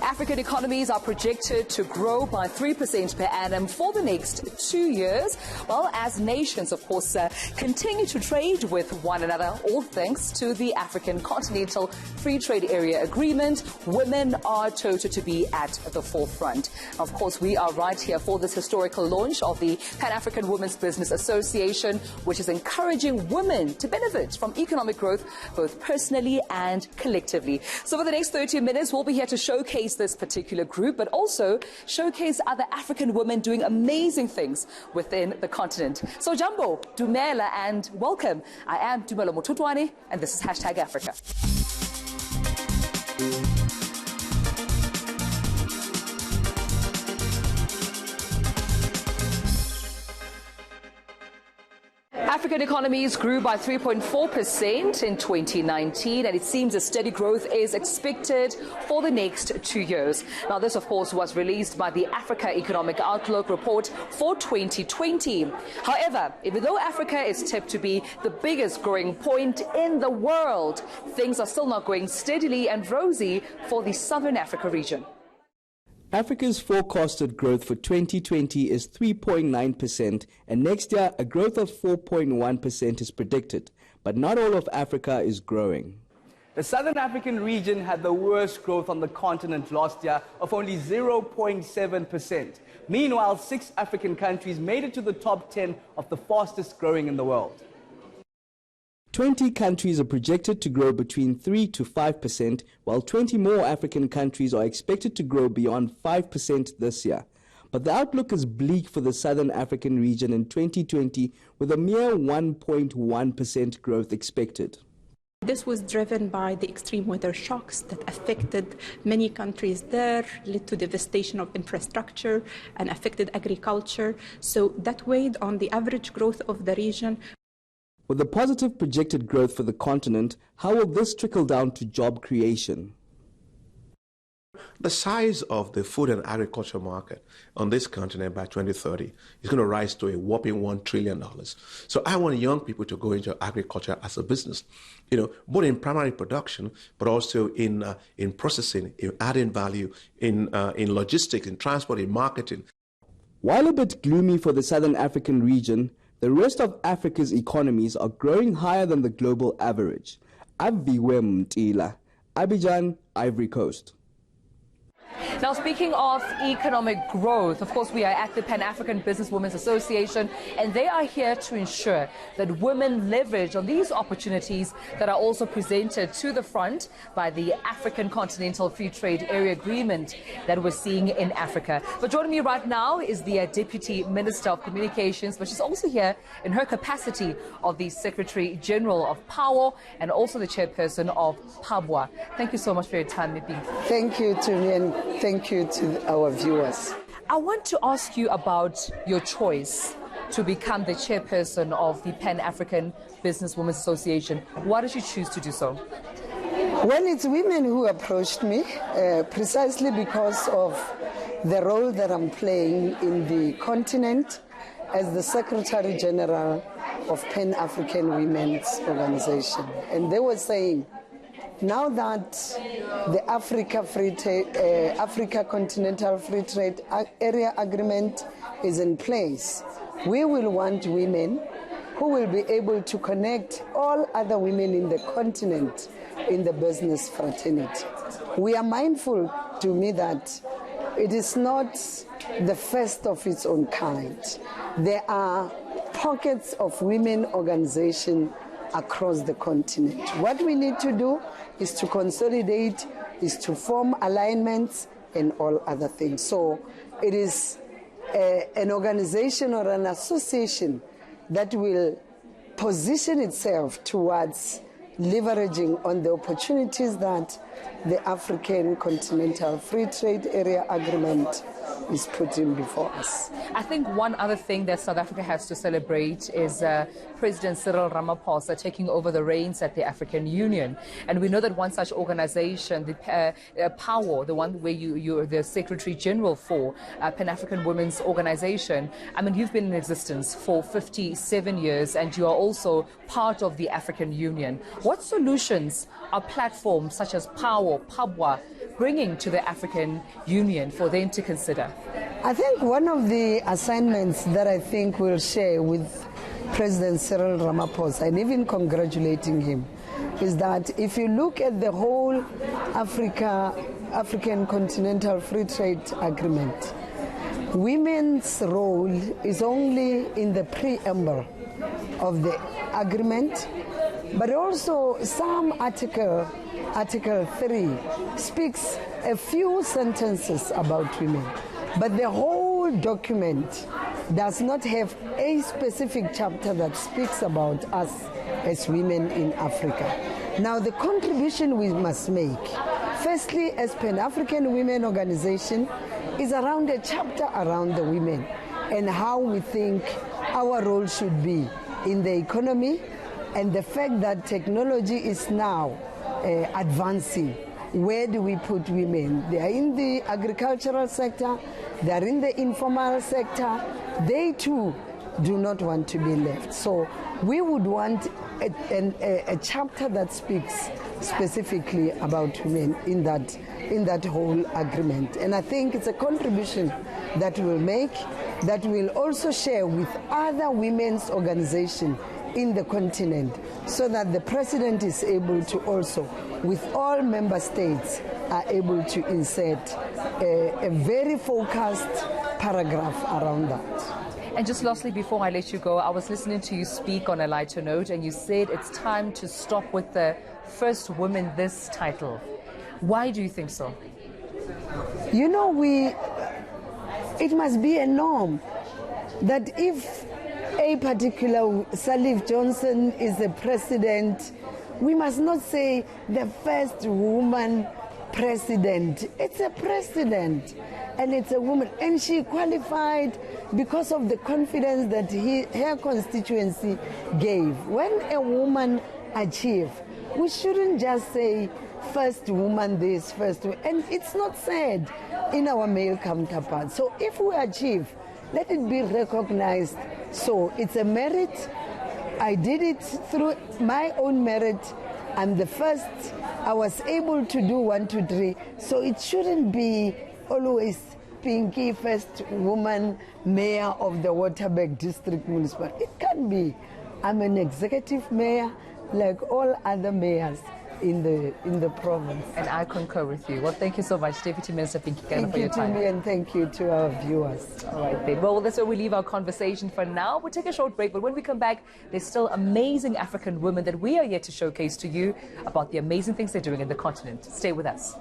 African economies are projected to grow by 3% per annum for the next 2 years, well, as nations, of course, continue to trade with one another, all thanks to the African Continental Free Trade Area Agreement. Women are touted to be at the forefront. Of course, we are right here for this historical launch of the Pan-African Women's Business Association, which is encouraging women to benefit from economic growth, both personally and collectively. So for the next 30 minutes, we'll be here to showcase this particular group, but also showcase other African women doing amazing things within the continent. So Jambo, Dumela, and welcome. I am Dumela Motutwane, and this is #Africa. African economies grew by 3.4% in 2019, and it seems a steady growth is expected for the next 2 years. Now, this, of course, was released by the Africa Economic Outlook report for 2020. However, even though Africa is tipped to be the biggest growing point in the world, things are still not going steadily and rosy for the Southern Africa region. Africa's forecasted growth for 2020 is 3.9%, and next year a growth of 4.1% is predicted. But not all of Africa is growing. The Southern African region had the worst growth on the continent last year of only 0.7%. Meanwhile, 6 African countries made it to the top 10 of the fastest growing in the world. 20 countries are projected to grow between 3 to 5%, while 20 more African countries are expected to grow beyond 5% this year. But the outlook is bleak for the Southern African region in 2020, with a mere 1.1% growth expected. This was driven by the extreme weather shocks that affected many countries there, led to devastation of infrastructure and affected agriculture. So that weighed on the average growth of the region. With the positive projected growth for the continent, how will this trickle down to job creation? The size of the food and agriculture market on this continent by 2030 is going to rise to a whopping $1 trillion. So I want young people to go into agriculture as a business, both in primary production, but also in processing, in adding value, in logistics, in transport, in marketing. While a bit gloomy for the Southern African region, the rest of Africa's economies are growing higher than the global average. Aviwe Mtila, Abidjan, Ivory Coast. Now, speaking of economic growth, of course, we are at the Pan-African Business Women's Association, and they are here to ensure that women leverage on these opportunities that are also presented to the front by the African Continental Free Trade Area Agreement that we're seeing in Africa. But joining me right now is the Deputy Minister of Communications, but she's also here in her capacity of the Secretary General of PAWO and also the Chairperson of PABWA. Thank you so much for your time, Mipi. Thank you to me, and thank you to our viewers. I want to ask you about your choice to become the chairperson of the Pan-African Business Women's Association. Why did you choose to do so? Well, it's women who approached me precisely because of the role that I'm playing in the continent as the Secretary General of Pan-African Women's Organization. And they were saying, now that the Africa Continental Free Trade Area Agreement is in place, we will want women who will be able to connect all other women in the continent in the business fraternity. We are mindful, to me, that it is not the first of its own kind. There are pockets of women organization across the continent. What we need to do is to consolidate, is to form alignments and all other things. So it is an organization or an association that will position itself towards leveraging on the opportunities that the African Continental Free Trade Area Agreement is putting before us. I think one other thing that South Africa has to celebrate is President Cyril Ramaphosa taking over the reins at the African Union. And we know that one such organization, the PAWO, the one where you're the Secretary General for Pan-African Women's Organization, I mean, you've been in existence for 57 years and you are also part of the African Union. What solutions are platforms such as Power, Pabwa, bringing to the African Union for them to consider? I think one of the assignments that I think we'll share with President Cyril Ramaphosa, and even congratulating him, is that if you look at the whole African Continental Free Trade Agreement, women's role is only in the preamble of the agreement, but also some Article 3 speaks a few sentences about women, but the whole document does not have a specific chapter that speaks about us as women in Africa. Now, the contribution we must make, firstly, as Pan-African Women Organization, is around a chapter around the women and how we think our role should be in the economy, and the fact that technology is now advancing. Where do we put women? They are in the agricultural sector, they are in the informal sector. They too do not want to be left. So we would want a chapter that speaks specifically about women in that whole agreement. And I think it's a contribution that we'll make, that we'll also share with other women's organizations in the continent, so that the president is able to also, with all member states, are able to insert a very focused paragraph around that. And just lastly, before I let you go, I was listening to you speak on a lighter note, and you said it's time to stop with the first woman this title. Why do you think so? You know, it must be a norm that if a particular Salif Johnson is the president, we must not say the first woman president. It's a president, and it's a woman, and she qualified because of the confidence that her constituency gave. When a woman achieves, we shouldn't just say first woman this, first woman, and it's not said in our male counterparts. So if we achieve, let it be recognized. So it's a merit. I did it through my own merit. I'm the first. I was able to do 1, 2, 3. So it shouldn't be always Pinky, first woman mayor of the Waterberg District Municipality. It can be. I'm an executive mayor like all other mayors in the province. And I concur with you. Well, thank you so much, Deputy Minister Pinky Kena, for your time. Thank you to me, and thank you to our viewers. All right, then. Well, that's where we leave our conversation for now. We'll take a short break, but when we come back, there's still amazing African women that we are yet to showcase to you about the amazing things they're doing in the continent. Stay with us.